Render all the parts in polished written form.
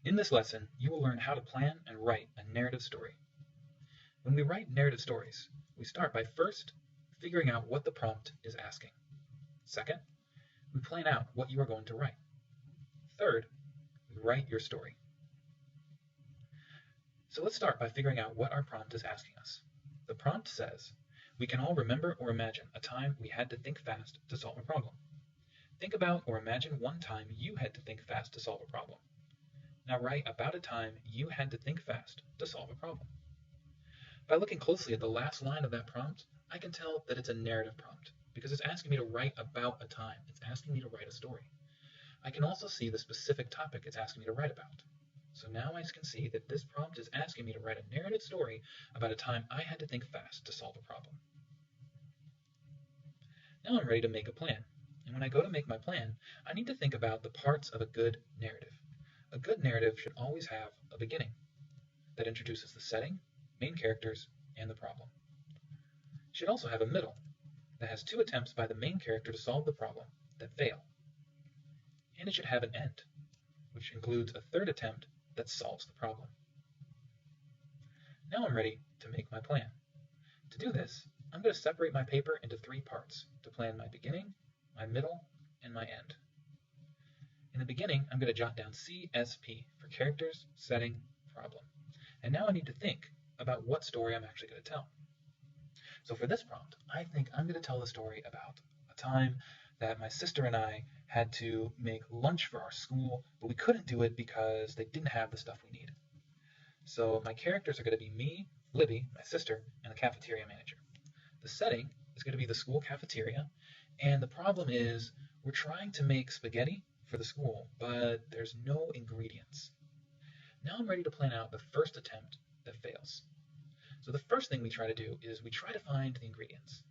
In this lesson, you will learn how to plan and write a narrative story. When we write narrative stories, we start by first figuring out what the prompt is asking. Second, we plan out what you are going to write. Third, we write your story. So let's start by figuring out what our prompt is asking us. The prompt says, we can all remember or imagine a time we had to think fast to solve a problem. Think about or imagine one time you had to think fast to solve a problem. Now write about a time you had to think fast to solve a problem. By looking closely at the last line of that prompt, I can tell that it's a narrative prompt because it's asking me to write about a time. It's asking me to write a story. I can also see the specific topic it's asking me to write about. So now I can see that this prompt is asking me to write a narrative story about a time I had to think fast to solve a problem. Now I'm ready to make a plan. And when I go to make my plan, I need to think about the parts of a good narrative. A good narrative should always have a beginning that introduces the setting, main characters, and the problem. It should also have a middle that has 2 attempts by the main character to solve the problem that fail. And it should have an end, which includes a 3rd attempt that solves the problem. Now I'm ready to make my plan. To do this, I'm going to separate my paper into 3 parts to plan my beginning, my middle, and my end. In the beginning, I'm going to jot down CSP for characters, setting, problem. And now I need to think about what story I'm actually going to tell. So for this prompt, I think I'm going to tell the story about a time that my sister and I had to make lunch for our school, but we couldn't do it because they didn't have the stuff we needed. So my characters are going to be me, Libby, my sister, and the cafeteria manager. The setting is going to be the school cafeteria, and the problem is we're trying to make spaghetti for the school, but there's no ingredients. Now I'm ready to plan out the first attempt that fails. So the first thing we try to do is we try to find the ingredients.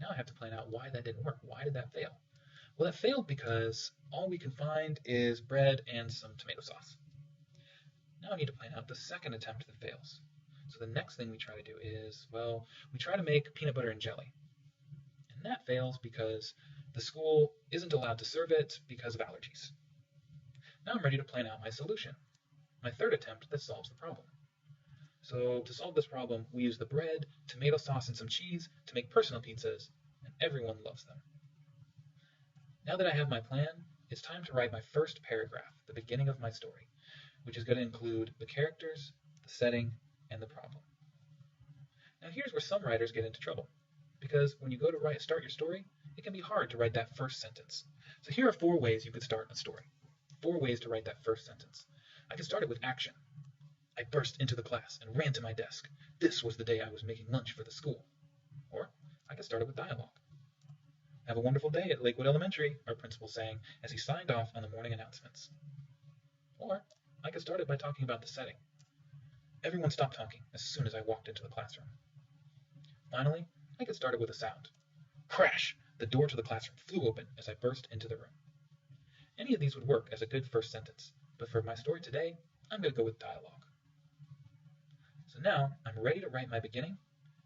Now I have to plan out why that didn't work. Why did that fail? Well, that failed because all we can find is bread and some tomato sauce. Now I need to plan out the second attempt that fails. So the next thing we try to do is, well, we try to make peanut butter and jelly. And that fails because the school isn't allowed to serve it because of allergies. Now I'm ready to plan out my solution, my third attempt that solves the problem. So to solve this problem, we use the bread, tomato sauce, and some cheese to make personal pizzas, and everyone loves them. Now that I have my plan, it's time to write my first paragraph, the beginning of my story, which is going to include the characters, the setting, and the problem. Now here's where some writers get into trouble, because when you go to start your story, it can be hard to write that first sentence. So here are 4 ways you could start a story. 4 ways to write that first sentence. I could start it with action. I burst into the class and ran to my desk. This was the day I was making lunch for the school. Or I could start it with dialogue. Have a wonderful day at Lakewood Elementary, our principal sang as he signed off on the morning announcements. Or I could start it by talking about the setting. Everyone stopped talking as soon as I walked into the classroom. Finally, I could start it with a sound. Crash! The door to the classroom flew open as I burst into the room. Any of these would work as a good first sentence, but for my story today, I'm going to go with dialogue. So now I'm ready to write my beginning,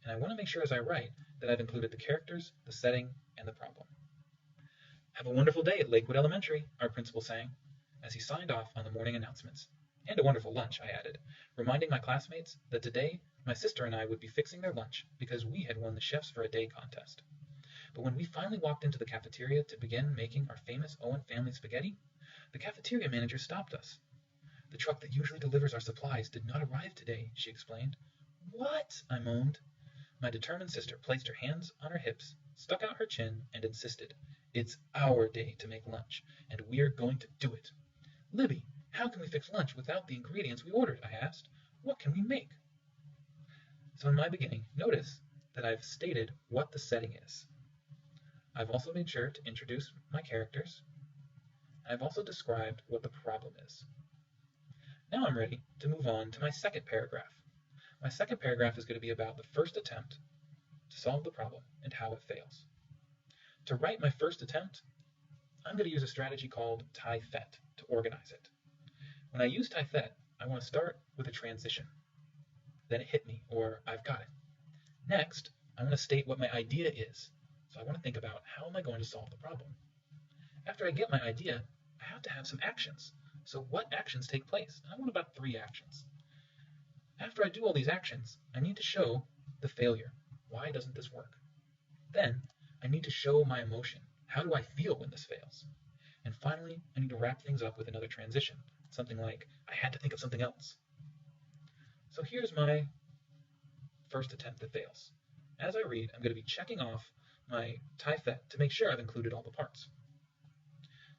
and I want to make sure as I write that I've included the characters, the setting, and the problem. Have a wonderful day at Lakewood Elementary, our principal sang, as he signed off on the morning announcements. And a wonderful lunch, I added, reminding my classmates that today my sister and I would be fixing their lunch because we had won the Chefs for a Day contest. But when we finally walked into the cafeteria to begin making our famous Owen family spaghetti, the cafeteria manager stopped us. The truck that usually delivers our supplies did not arrive today, she explained. What? I moaned. My determined sister placed her hands on her hips, stuck out her chin, and insisted, it's our day to make lunch, and we're going to do it. Libby, how can we fix lunch without the ingredients we ordered? I asked. What can we make? So in my beginning, notice that I've stated what the setting is. I've also made sure to introduce my characters. I've also described what the problem is. Now I'm ready to move on to my second paragraph. My second paragraph is going to be about the first attempt to solve the problem and how it fails. To write my first attempt, I'm going to use a strategy called tie-fet to organize it. When I use tie-fet, I want to start with a transition. Then it hit me, or I've got it. Next, I want to state what my idea is. So I want to think about how am I going to solve the problem. After I get my idea, I have to have some actions. So what actions take place? I want about 3 actions. After I do all these actions, I need to show the failure. Why doesn't this work? Then, I need to show my emotion. How do I feel when this fails? And finally, I need to wrap things up with another transition. Something like, I had to think of something else. So here's my first attempt that fails. As I read, I'm going to be checking off my TIE-FET to make sure I've included all the parts.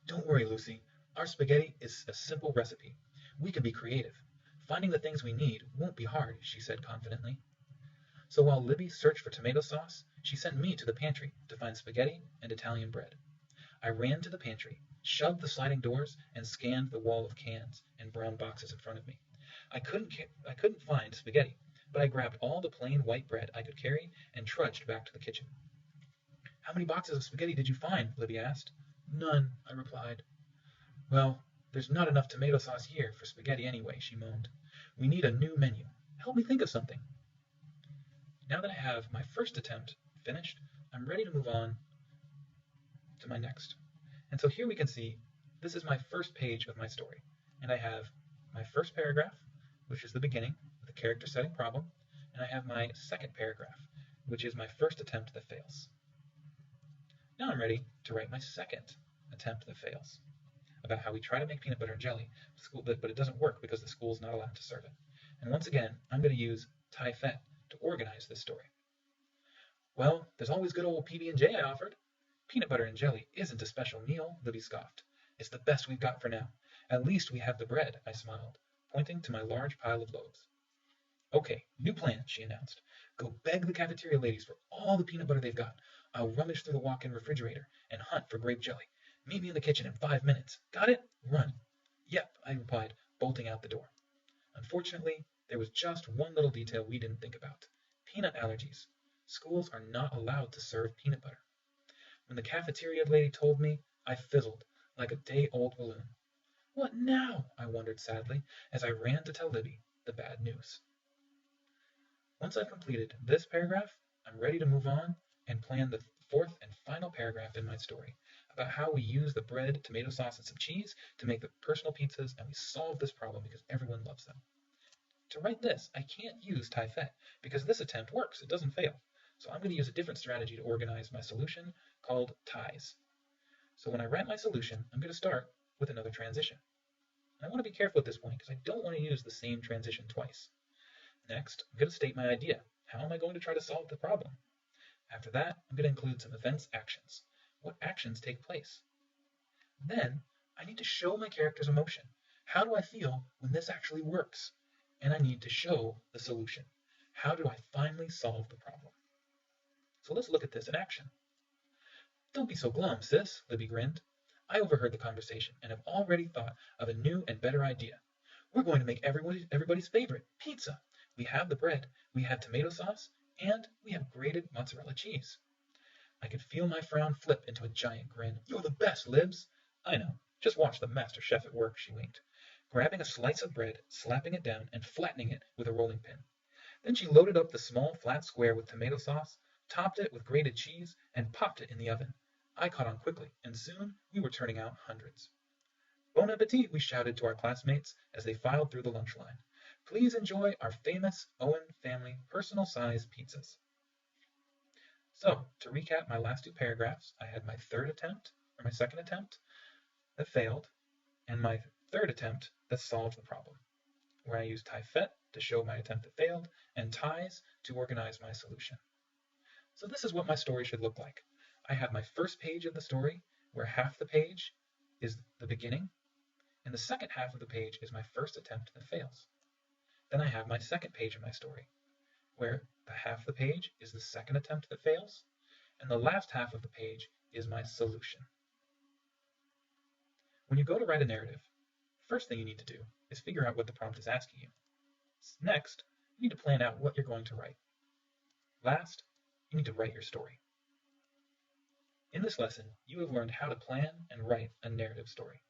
Don't worry, Lucy. Our spaghetti is a simple recipe. We can be creative. Finding the things we need won't be hard, she said confidently. So while Libby searched for tomato sauce, she sent me to the pantry to find spaghetti and Italian bread. I ran to the pantry, shoved the sliding doors, and scanned the wall of cans and brown boxes in front of me. I couldn't find spaghetti, but I grabbed all the plain white bread I could carry and trudged back to the kitchen. How many boxes of spaghetti did you find? Libby asked. None, I replied. Well, there's not enough tomato sauce here for spaghetti anyway, she moaned. We need a new menu. Help me think of something. Now that I have my first attempt finished, I'm ready to move on to my next. And so here we can see this is my first page of my story. And I have my first paragraph, which is the beginning with the character setting problem, and I have my second paragraph, which is my first attempt that fails. Now I'm ready to write my second attempt that fails, about how we try to make peanut butter and jelly, but it doesn't work because the school is not allowed to serve it. And once again, I'm going to use TIE-FET to organize this story. Well, there's always good old PB&J, I offered. Peanut butter and jelly isn't a special meal, Libby scoffed. It's the best we've got for now. At least we have the bread, I smiled, pointing to my large pile of loaves. Okay, new plan, she announced. Go beg the cafeteria ladies for all the peanut butter they've got. I'll rummage through the walk-in refrigerator and hunt for grape jelly. Meet me in the kitchen in 5 minutes. Got it? Run. Yep, I replied, bolting out the door. Unfortunately, there was just one little detail we didn't think about. Peanut allergies. Schools are not allowed to serve peanut butter. When the cafeteria lady told me, I fizzled, like a day-old balloon. What now? I wondered sadly, as I ran to tell Libby the bad news. Once I've completed this paragraph, I'm ready to move on and plan the fourth and final paragraph in my story, about how we use the bread, tomato sauce, and some cheese to make the personal pizzas, and we solve this problem because everyone loves them. To write this, I can't use TIE-FET because this attempt works, it doesn't fail. So I'm going to use a different strategy to organize my solution called ties. So when I write my solution, I'm going to start with another transition. And I want to be careful at this point because I don't want to use the same transition twice. Next, I'm going to state my idea. How am I going to try to solve the problem? After that, I'm going to include some events actions. What actions take place? Then, I need to show my character's emotion. How do I feel when this actually works? And I need to show the solution. How do I finally solve the problem? So let's look at this in action. Don't be so glum, sis, Libby grinned. I overheard the conversation and have already thought of a new and better idea. We're going to make everybody's favorite, pizza. We have the bread, we have tomato sauce, and we have grated mozzarella cheese. I could feel my frown flip into a giant grin. You're the best, Libs. I know. Just watch the master chef at work, she winked, grabbing a slice of bread, slapping it down, and flattening it with a rolling pin. Then she loaded up the small flat square with tomato sauce, topped it with grated cheese, and popped it in the oven. I caught on quickly, and soon we were turning out hundreds. Bon appetit, we shouted to our classmates as they filed through the lunch line. Please enjoy our famous Owen family personal-size pizzas. So, to recap my last 2 paragraphs, I had my second attempt that failed, and my third attempt that solved the problem, where I used TIE-FET to show my attempt that failed, and ties to organize my solution. So this is what my story should look like. I have my first page of the story, where half the page is the beginning, and the second half of the page is my first attempt that fails. Then I have my second page of my story, where the half of the page is the second attempt that fails, and the last half of the page is my solution. When you go to write a narrative, first thing you need to do is figure out what the prompt is asking you. Next, you need to plan out what you're going to write. Last, you need to write your story. In this lesson, you have learned how to plan and write a narrative story.